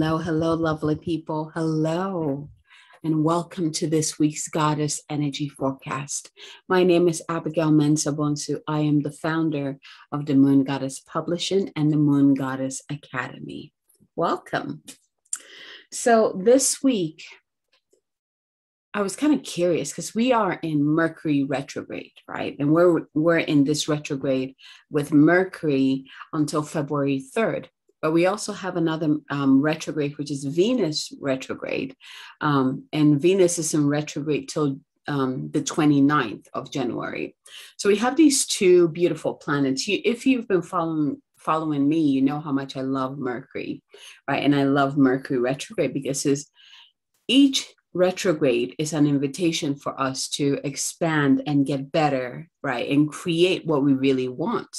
Hello, hello, lovely people. Hello, and welcome to this week's Goddess Energy Forecast. My name is Abigail Mensah-Bonsu. I am the founder of the Moon Goddess Publishing and the Moon Goddess Academy. Welcome. So this week, I was kind of curious because we are in Mercury retrograde, right? And we're in this retrograde with Mercury until February 3rd. But we also have another retrograde, which is Venus retrograde. And Venus is in retrograde till the 29th of January. So we have these two beautiful planets. If you've been following me, you know how much I love Mercury, right? And I love Mercury retrograde because each retrograde is an invitation for us to expand and get better, right? And create what we really want.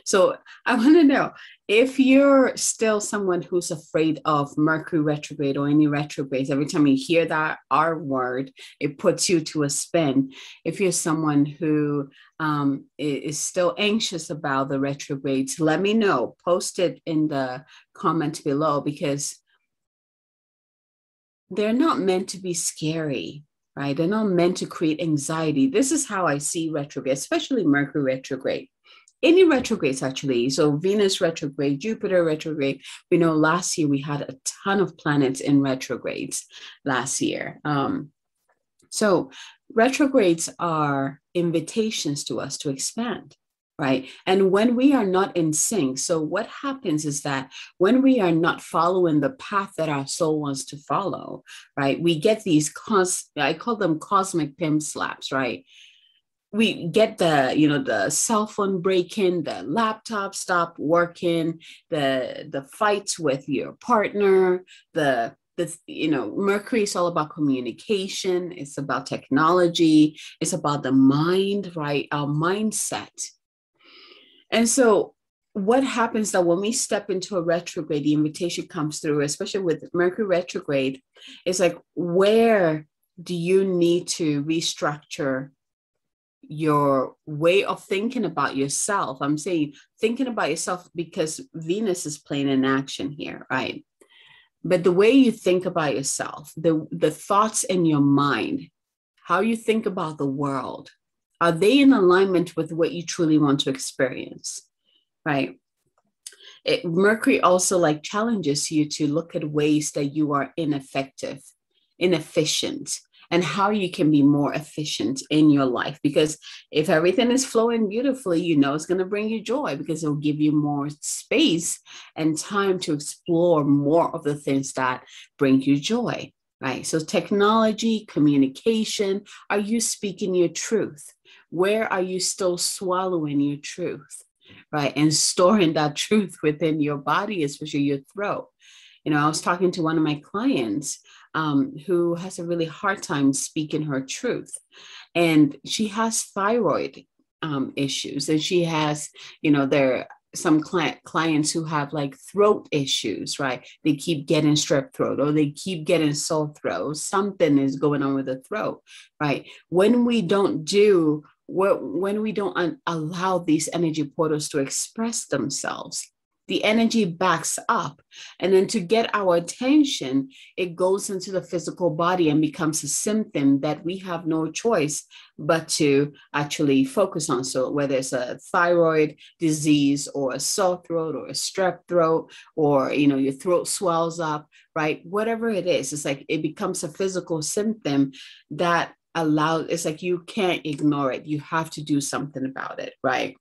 So I want to know if you're still someone who's afraid of Mercury retrograde or any retrogrades. Every time you hear that R word, it puts you to a spin. If you're someone who is still anxious about the retrogrades, let me know. Post it in the comments below because they're not meant to be scary, right? They're not meant to create anxiety. This is how I see retrograde, especially Mercury retrograde. Any retrogrades, actually. So Venus retrograde, Jupiter retrograde. We know last year we had a ton of planets in retrogrades last year. So retrogrades are invitations to us to expand, right? And when we are not in sync, so what happens is that when we are not following the path that our soul wants to follow, right? We get these, I call them cosmic pimp slaps, right? We get the cell phone breaking, the laptop stop working, the fights with your partner, Mercury is all about communication. It's about technology. It's about the mind, right? Our mindset. And so what happens that when we step into a retrograde, the invitation comes through, especially with Mercury retrograde, it's like, where do you need to restructure your way of thinking about yourself? I'm saying thinking about yourself because Venus is playing in action here, right? But the way you think about yourself, the thoughts in your mind, how you think about the world, are they in alignment with what you truly want to experience, right? Mercury also challenges you to look at ways that you are inefficient, and how you can be more efficient in your life. Because if everything is flowing beautifully, it's going to bring you joy because it'll give you more space and time to explore more of the things that bring you joy, right? So technology, communication, are you speaking your truth? Where are you still swallowing your truth, right? And storing that truth within your body, especially your throat. I was talking to one of my clients who has a really hard time speaking her truth. And she has thyroid issues. And she has, there are some clients who have throat issues, right? They keep getting strep throat or they keep getting sore throat. Something is going on with the throat, right? When we don't allow these energy portals to express themselves, the energy backs up. And then to get our attention, it goes into the physical body and becomes a symptom that we have no choice but to actually focus on. So whether it's a thyroid disease or a sore throat or a strep throat, or, your throat swells up, right? Whatever it is, it's like it becomes a physical symptom that it's like you can't ignore it. You have to do something about it, right?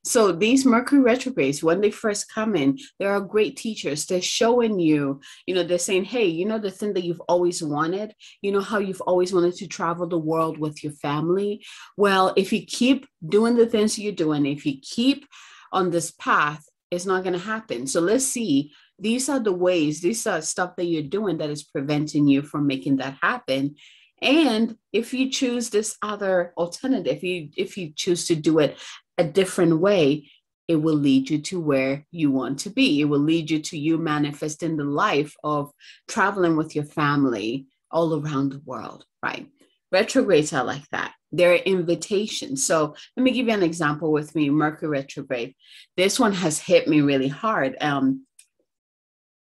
So these Mercury retrogrades, when they first come in, they are great teachers. They're showing you, they're saying, hey, the thing that you've always wanted, how you've always wanted to travel the world with your family. Well, if you keep doing the things you're doing, if you keep on this path, it's not going to happen. So let's see. These are the ways, these are stuff that you're doing that is preventing you from making that happen. And if you choose this other alternative, if you choose to do it a different way, it will lead you to where you want to be. It will lead you to you manifesting the life of traveling with your family all around the world, right? Retrogrades are like that. They're invitations. So let me give you an example with me, Mercury retrograde. This one has hit me really hard.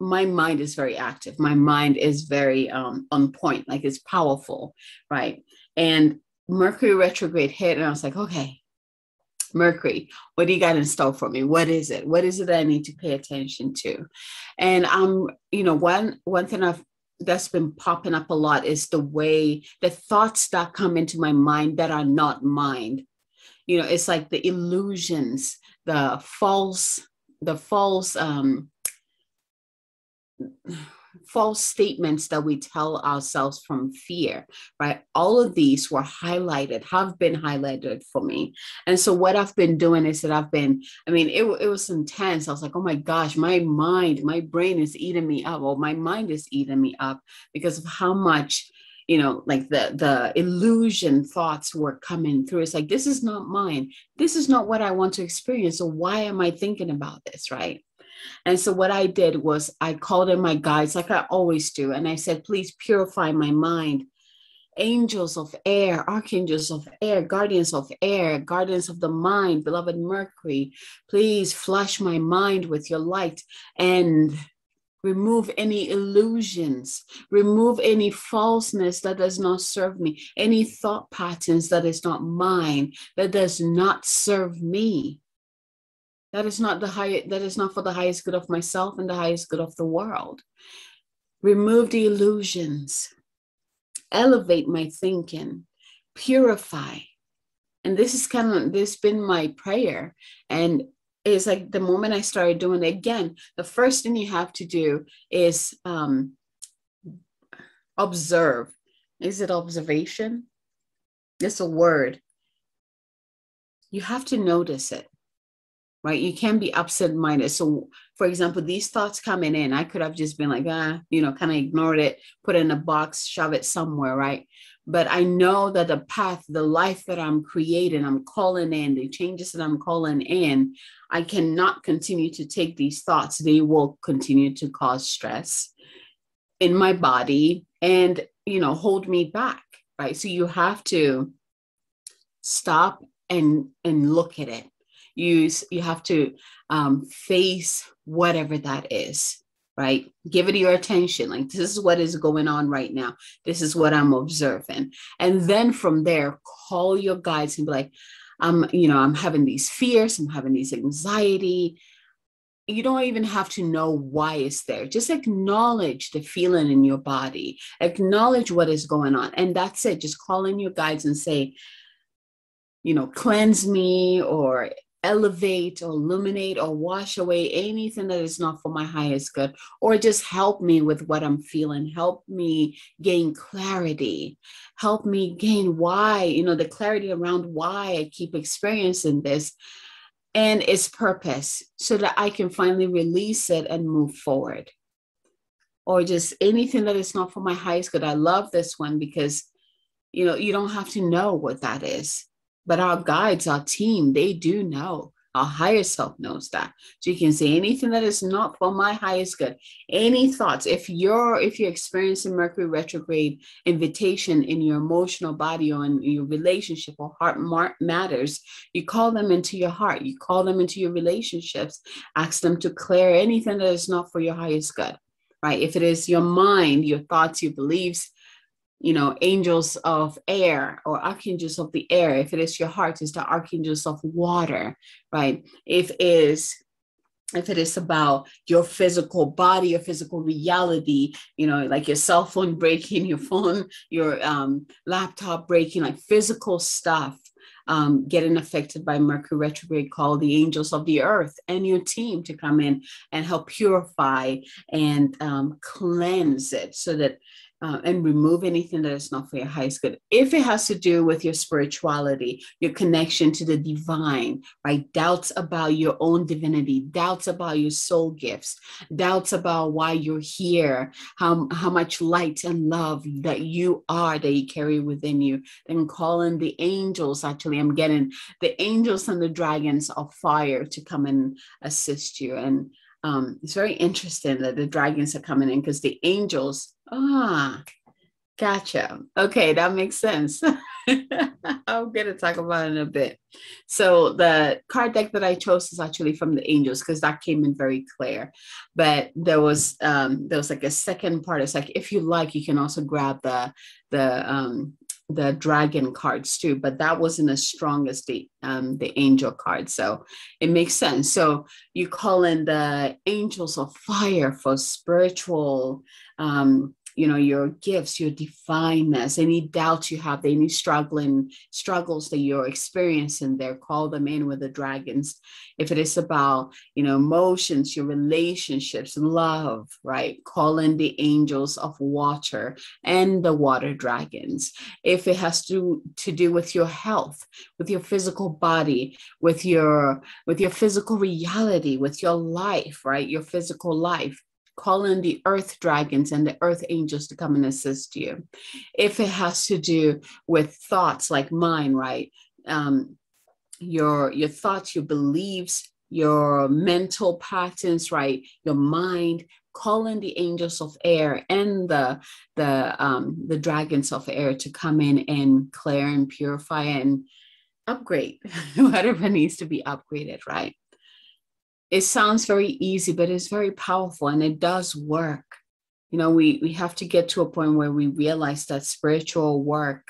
my mind is very active. My mind is very on point, like it's powerful, right? And Mercury retrograde hit, and I was like, okay, Mercury, what do you got in store for me? What is it? What is it that I need to pay attention to? And one thing that's been popping up a lot is the thoughts that come into my mind that are not mine. It's like the illusions, the false statements that we tell ourselves from fear, right? All of these have been highlighted for me. And so what I've been doing is that it was intense. I was like, oh my gosh, my brain is eating me up, or my mind is eating me up because of how much, like the illusion thoughts were coming through. It's like, this is not mine. This is not what I want to experience. So why am I thinking about this, right? And so what I did was I called in my guides like I always do. And I said, please purify my mind. Angels of air, archangels of air, guardians of the mind, beloved Mercury, please flush my mind with your light and remove any illusions, remove any falseness that does not serve me, any thought patterns that is not mine, that does not serve me. That is not for the highest good of myself and the highest good of the world. Remove the illusions, elevate my thinking, purify. And this has been my prayer. And it's like the moment I started doing it again, the first thing you have to do is observe. Is it observation? It's a word. You have to notice it. Right? You can't be absent-minded. So, for example, these thoughts coming in, I could have just been like, kind of ignored it, put it in a box, shove it somewhere, right? But I know that the path, the life that I'm creating, I'm calling in, the changes that I'm calling in, I cannot continue to take these thoughts. They will continue to cause stress in my body and, hold me back, right? So you have to stop and look at it. You have to face whatever that is, right? Give it your attention. Like, this is what is going on right now. This is what I'm observing. And then from there, call your guides and be like, I'm having these fears. I'm having these anxiety. You don't even have to know why it's there. Just acknowledge the feeling in your body. Acknowledge what is going on. And that's it. Just call in your guides and say, cleanse me, or elevate, or illuminate, or wash away anything that is not for my highest good, or just help me with what I'm feeling. Help me gain clarity. Help me gain why, the clarity around why I keep experiencing this and its purpose, so that I can finally release it and move forward. Or just anything that is not for my highest good. I love this one because, you don't have to know what that is. But our guides, our team, they do know. Our higher self knows that. So you can say anything that is not for my highest good. Any thoughts, if you're experiencing Mercury retrograde invitation in your emotional body or in your relationship or heart matters, you call them into your heart. You call them into your relationships. Ask them to clear anything that is not for your highest good, right? If it is your mind, your thoughts, your beliefs, angels of air or archangels of the air. If it is your heart, it's the archangels of water, right? If it is about your physical body, your physical reality, like your cell phone breaking, your laptop breaking, like physical stuff, getting affected by Mercury retrograde, call the angels of the earth and your team to come in and help purify and cleanse it, so that and remove anything that is not for your highest good. If it has to do with your spirituality, your connection to the divine, right? Doubts about your own divinity, doubts about your soul gifts, doubts about why you're here, how much light and love that you are, that you carry within you, then call in the angels. Actually, I'm getting the angels and the dragons of fire to come and assist you. And it's very interesting that the dragons are coming in, because the angels, gotcha. Okay, that makes sense. I'm going to talk about it in a bit. So the card deck that I chose is actually from the angels because that came in very clear. But there was like a second part. It's like, if you like, you can also grab the dragon cards too, but that wasn't as strong as the angel card. So it makes sense. So you call in the angels of fire for spiritual, your gifts, your divineness, any doubts you have, any struggles that you're experiencing there, call them in with the dragons. If it is about, emotions, your relationships, love, right? Call in the angels of water and the water dragons. If it has to do with your health, with your physical body, with your physical reality, with your life, right? Your physical life, call in the earth dragons and the earth angels to come and assist you. If it has to do with thoughts like mine, right? Your thoughts, your beliefs, your mental patterns, right? Your mind, call in the angels of air and the dragons of air to come in and clear and purify and upgrade whatever needs to be upgraded, right? It sounds very easy, but it's very powerful and it does work. We have to get to a point where we realize that spiritual work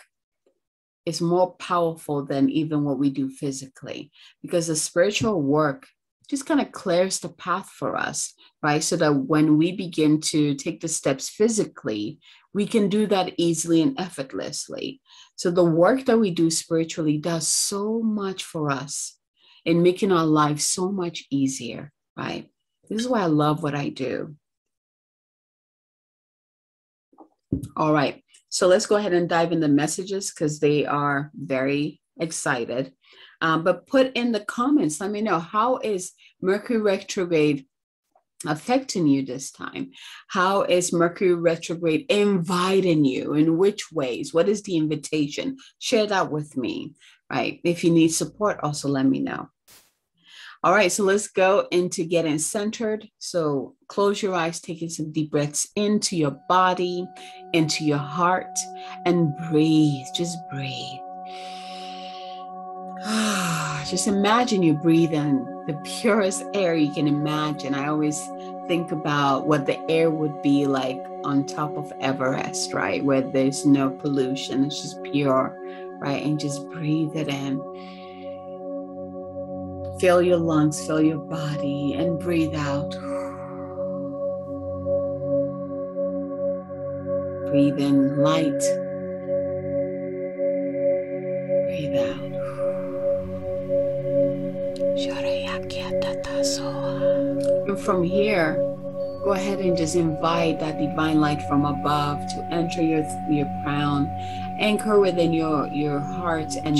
is more powerful than even what we do physically, because the spiritual work just kind of clears the path for us, right? So that when we begin to take the steps physically, we can do that easily and effortlessly. So the work that we do spiritually does so much for us in making our lives so much easier, right? This is why I love what I do. All right, so let's go ahead and dive into messages because they are very excited. But put in the comments, let me know, how is Mercury retrograde affecting you this time? How is Mercury retrograde inviting you? In which ways? What is the invitation? Share that with me, right? If you need support, also let me know. All right, so let's go into getting centered. So close your eyes, taking some deep breaths into your body, into your heart, and breathe. Just breathe. Just imagine you breathe in the purest air you can imagine. I always think about what the air would be like on top of Everest, right? Where there's no pollution, it's just pure, right? And just breathe it in. Fill your lungs, fill your body, and breathe out. Breathe in light. Breathe out. And from here, go ahead and just invite that divine light from above to enter your crown, anchor within your heart, and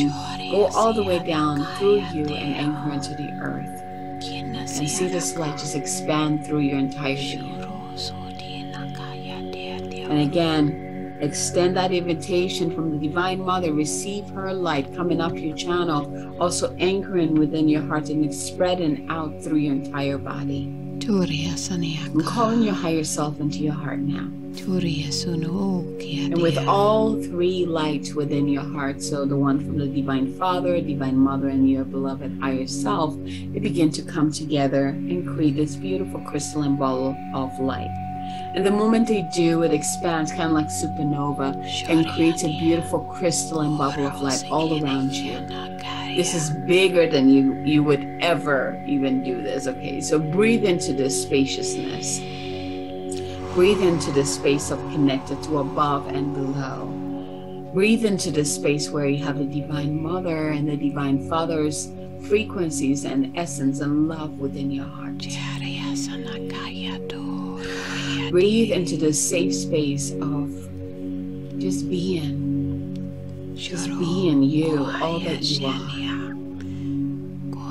go all the way down through you and anchor into the earth. And see this light just expand through your entire being. And again, extend that invitation from the Divine Mother. Receive her light coming up your channel, also anchoring within your heart and spreading out through your entire body. I'm calling your higher self into your heart now. And with all three lights within your heart, so the one from the Divine Father, Divine Mother, and your beloved higher self, they begin to come together and create this beautiful crystalline ball of light. And the moment they do, it expands kind of like supernova and creates a beautiful crystalline bubble of light all around you. This is bigger than you would ever even do this, okay? So breathe into this spaciousness. Breathe into this space of connected to above and below. Breathe into this space where you have the Divine Mother and the Divine Father's frequencies and essence and love within your heart. Breathe into this safe space of just being you, all that you are.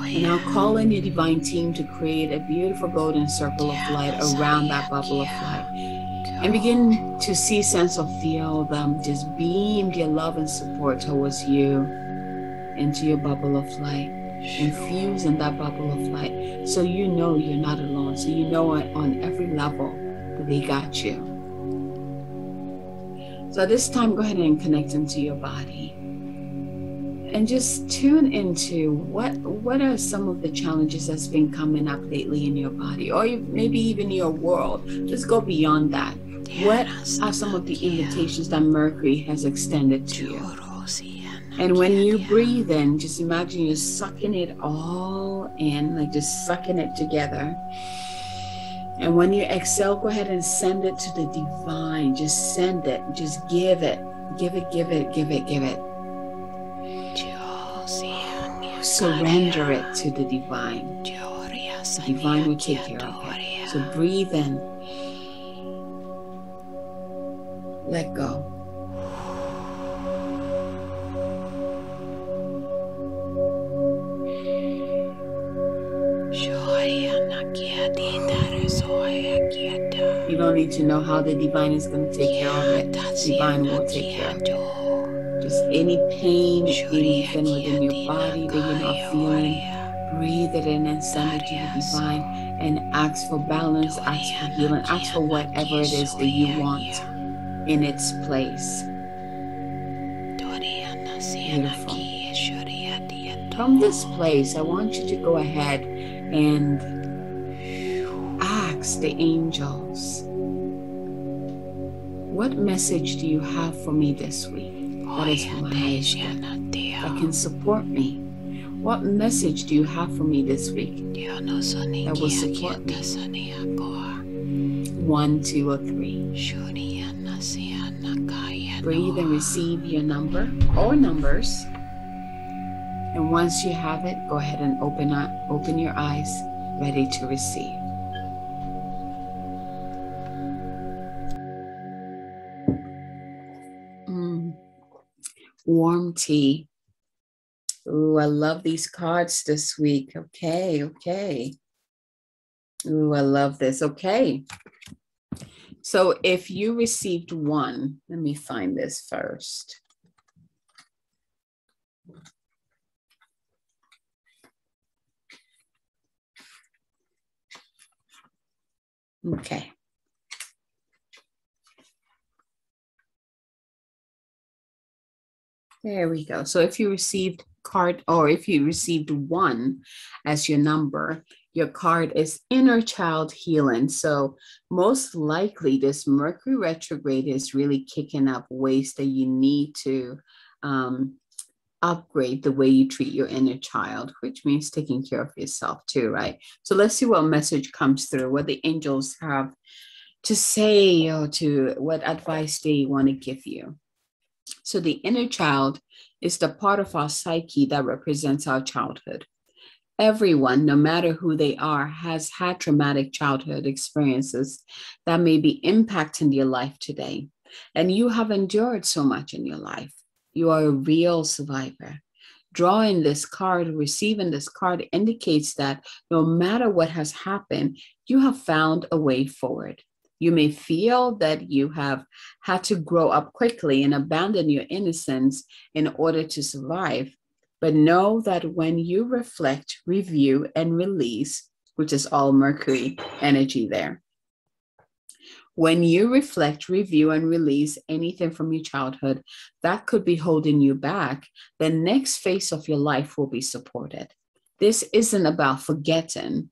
And now call in your divine team to create a beautiful golden circle of light around that bubble of light. And begin to see, sense, or feel them just beam their love and support towards you into your bubble of light. Infuse in that bubble of light so you know you're not alone. So you know on every level that they got you. So at this time, go ahead and connect into your body. And just tune into what are some of the challenges that's been coming up lately in your body, or maybe even your world. Let's go beyond that. What are some of the invitations that Mercury has extended to you? And when you breathe in, just imagine you're sucking it all in, like just sucking it together. And when you exhale, go ahead and send it to the divine. Just send it. Just give it. Give it, give it, give it, give it. Surrender it to the divine. The divine will take care of it. So breathe in. Let go. You don't need to know how the divine is going to take care of it. Divine will take care of it. Just any pain, anything within your body that you're not feeling, breathe it in and send it to the divine and ask for balance, ask for healing, ask for whatever it is that you want in its place. Beautiful. From this place, I want you to go ahead and ask the angels, what message do you have for me this week? That is for my highest good, that can support me. What message do you have for me this week that will support me? 1, 2, or 3. Breathe and receive your number or numbers. And once you have it, go ahead and open your eyes, ready to receive. Warm tea. Ooh, I love these cards this week. Okay. Ooh, I love this. Okay. So if you received one, let me find this first. Okay. There we go. So if you received card, or if you received 1 as your number, your card is Inner Child Healing. So most likely this Mercury retrograde is really kicking up ways that you need to upgrade the way you treat your inner child, which means taking care of yourself too, right? So let's see what message comes through, what the angels have to say, or to what advice they want to give you. So the inner child is the part of our psyche that represents our childhood. Everyone, no matter who they are, has had traumatic childhood experiences that may be impacting your life today. And you have endured so much in your life. You are a real survivor. Drawing this card, receiving this card indicates that no matter what has happened, you have found a way forward. You may feel that you have had to grow up quickly and abandon your innocence in order to survive. But know that when you reflect, review, and release, which is all Mercury energy there, when you reflect, review, and release anything from your childhood that could be holding you back, the next phase of your life will be supported. This isn't about forgetting,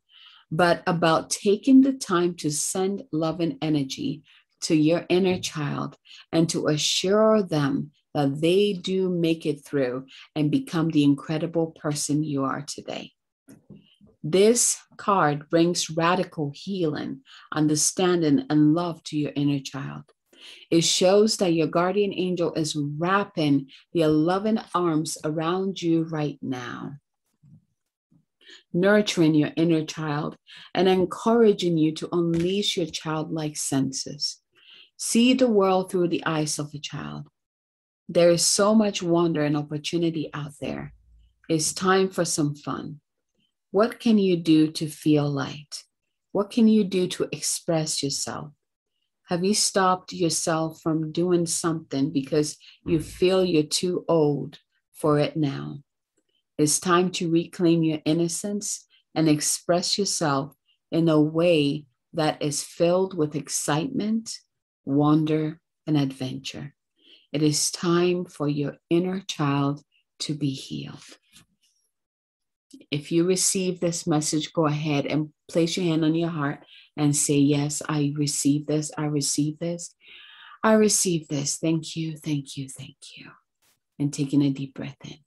but about taking the time to send love and energy to your inner child and to assure them that they do make it through and become the incredible person you are today. This card brings radical healing, understanding, and love to your inner child. It shows that your guardian angel is wrapping their loving arms around you right now, nurturing your inner child and encouraging you to unleash your childlike senses. See the world through the eyes of a child. There is so much wonder and opportunity out there. It's time for some fun. What can you do to feel light? What can you do to express yourself? Have you stopped yourself from doing something because you feel you're too old for it now? It's time to reclaim your innocence and express yourself in a way that is filled with excitement, wonder, and adventure. It is time for your inner child to be healed. If you receive this message, go ahead and place your hand on your heart and say, yes, I receive this. I receive this. I receive this. Thank you. Thank you. Thank you. And taking a deep breath in.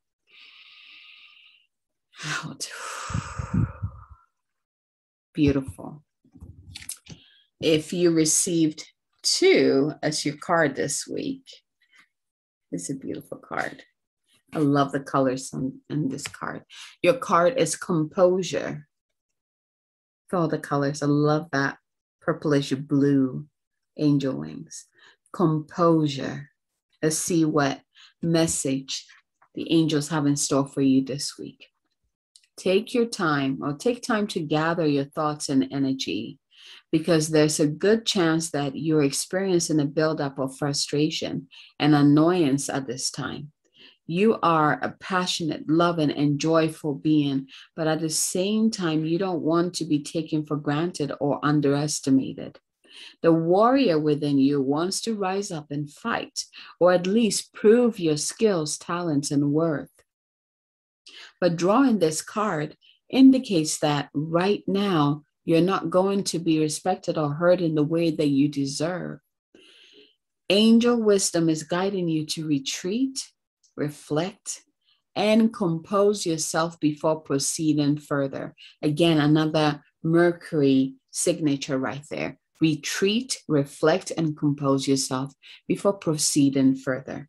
Out. Beautiful. If you received 2 as your card this week, it's a beautiful card. I love the colors on this card. Your card is composure. Look at all the colors. I love that purplish blue angel wings. Composure. Let's see what message the angels have in store for you this week. Take your time, or take time to gather your thoughts and energy, because there's a good chance that you're experiencing a buildup of frustration and annoyance at this time. You are a passionate, loving, and joyful being, but at the same time, you don't want to be taken for granted or underestimated. The warrior within you wants to rise up and fight, or at least prove your skills, talents, and worth. But drawing this card indicates that right now, you're not going to be respected or heard in the way that you deserve. Angel wisdom is guiding you to retreat, reflect, and compose yourself before proceeding further. Again, another Mercury signature right there. Retreat, reflect, and compose yourself before proceeding further.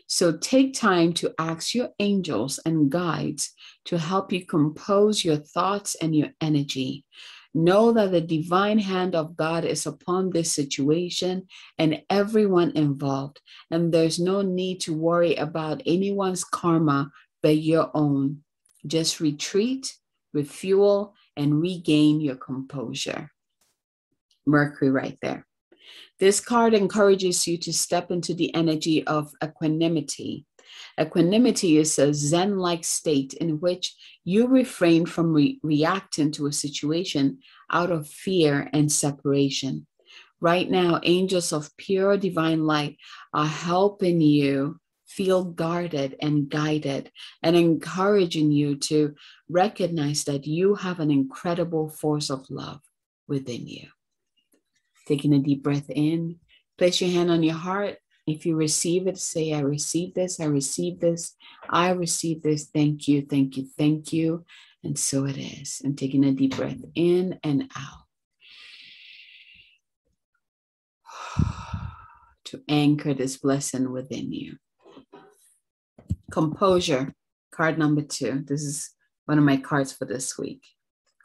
So take time to ask your angels and guides to help you compose your thoughts and your energy. Know that the divine hand of God is upon this situation and everyone involved, and there's no need to worry about anyone's karma but your own. Just retreat, refuel, and regain your composure. Mercury right there. This card encourages you to step into the energy of equanimity. Equanimity is a Zen-like state in which you refrain from reacting to a situation out of fear and separation. Right now, angels of pure divine light are helping you feel guarded and guided, and encouraging you to recognize that you have an incredible force of love within you. Taking a deep breath in, place your hand on your heart. If you receive it, say, I receive this, I receive this, I receive this. Thank you, thank you, thank you. And so it is. And taking a deep breath in and out. To anchor this blessing within you. Composure, card number 2. This is one of my cards for this week.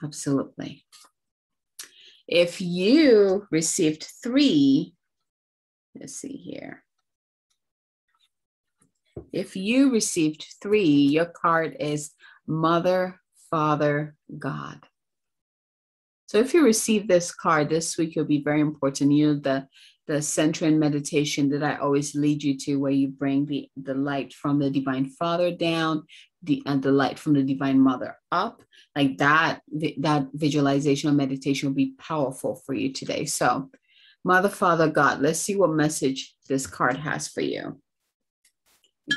Absolutely. If you received 3, let's see here. If you received 3, your card is Mother, Father, God. So if you receive this card this week, it'll be very important. You know, the centering meditation that I always lead you to, where you bring the light from the Divine Father down, and the light from the Divine Mother up, like that visualization or meditation will be powerful for you today. So Mother, Father, God, let's see what message this card has for you.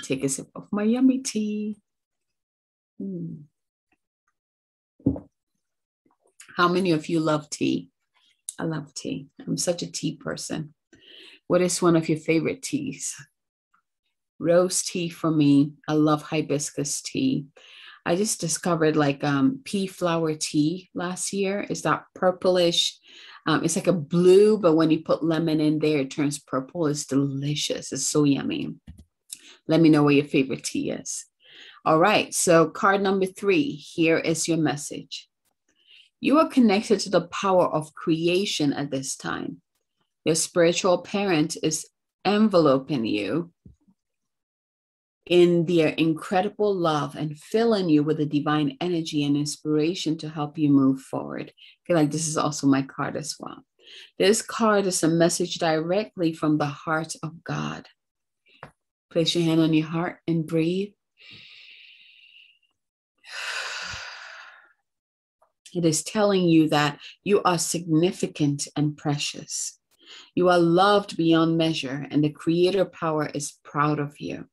Take a sip of my yummy tea. How many of you love tea? I love tea. I'm such a tea person. What is one of your favorite teas? Rose tea for me. I love hibiscus tea. I just discovered like pea flower tea last year. It's that purplish. It's like a blue, but when you put lemon in there, it turns purple. It's delicious. It's so yummy. Let me know what your favorite tea is. All right. So card number 3, here is your message. You are connected to the power of creation at this time. Your spiritual parent is enveloping you in their incredible love and filling you with the divine energy and inspiration to help you move forward. I feel like this is also my card as well. This card is a message directly from the heart of God. Place your hand on your heart and breathe. It is telling you that you are significant and precious. You are loved beyond measure, and the creator power is proud of you.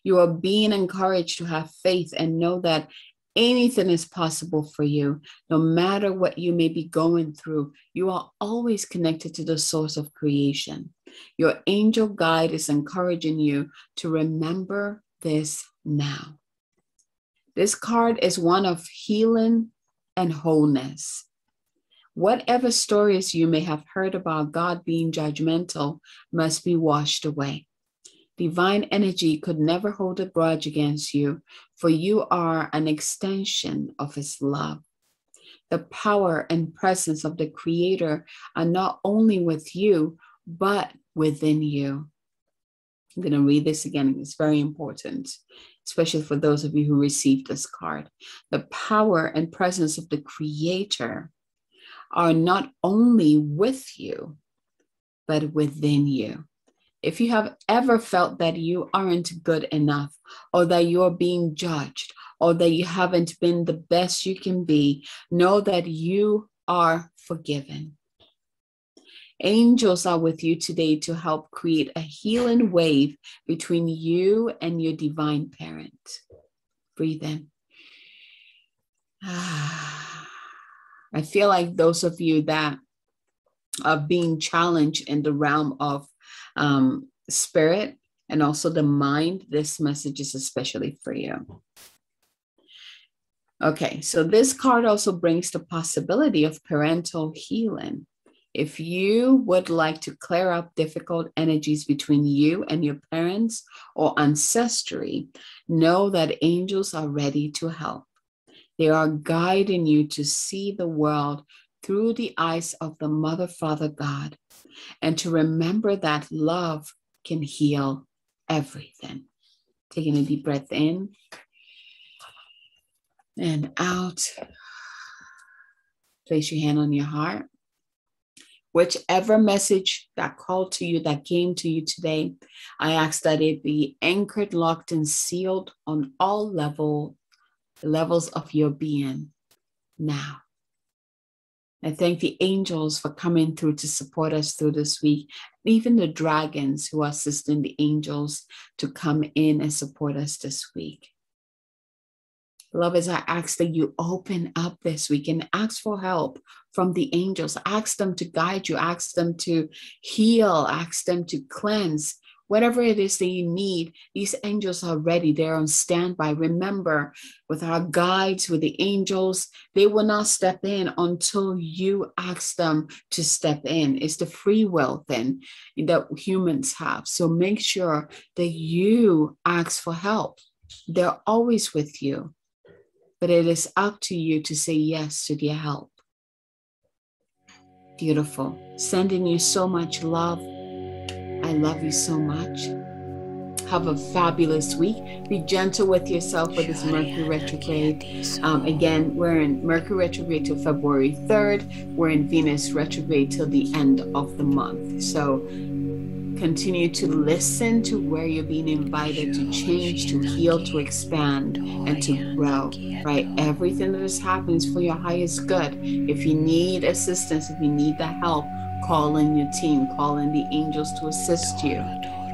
You are being encouraged to have faith and know that anything is possible for you. No matter what you may be going through, you are always connected to the source of creation. Your angel guide is encouraging you to remember this now. This card is one of healing and wholeness. Whatever stories you may have heard about God being judgmental must be washed away. Divine energy could never hold a grudge against you, for you are an extension of His love. The power and presence of the Creator are not only with you, but within you. I'm going to read this again. It's very important, especially for those of you who received this card. The power and presence of the Creator are not only with you, but within you. If you have ever felt that you aren't good enough, or that you're being judged, or that you haven't been the best you can be, know that you are forgiven. Angels are with you today to help create a healing wave between you and your divine parent. Breathe in. I feel like those of you that are being challenged in the realm of spirit and also the mind, this message is especially for you. Okay, so this card also brings the possibility of parental healing. If you would like to clear up difficult energies between you and your parents or ancestry, know that angels are ready to help. They are guiding you to see the world through the eyes of the Mother, Father, God, and to remember that love can heal everything. Taking a deep breath in and out. Place your hand on your heart. Whichever message that called to you, that came to you today, I ask that it be anchored, locked, and sealed on all levels of your being now. I thank the angels for coming through to support us through this week, even the dragons who are assisting the angels to come in and support us this week. Beloveds, I ask that you open up this week and ask for help from the angels. Ask them to guide you. Ask them to heal. Ask them to cleanse. Whatever it is that you need, these angels are ready. They're on standby. Remember, with our guides, with the angels, they will not step in until you ask them to step in. It's the free will thing that humans have. So make sure that you ask for help. They're always with you. But it is up to you to say yes to their help. Beautiful. Sending you so much love. I love you so much. Have a fabulous week. Be gentle with yourself with this Mercury retrograde. Again, we're in Mercury retrograde till February 3rd. We're in Venus retrograde till the end of the month. So continue to listen to where you're being invited to change, to heal, to expand, and to grow, right? Everything that is happening is for your highest good. If you need assistance, if you need the help, call in your team, call in the angels to assist you.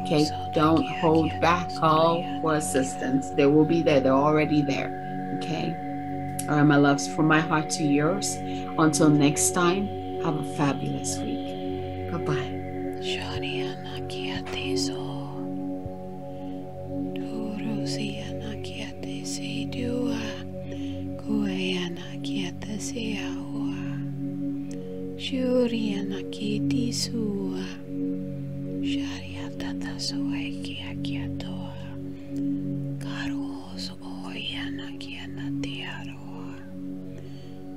Okay, don't hold back, call for assistance. They will be there, they're already there. Okay, all right, my loves, from my heart to yours. Until next time, have a fabulous week. Bye-bye. Shuriana kiti sua Shariata tasoi kia kia toa Karos oyana kiana tiaroa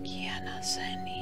Kiana seni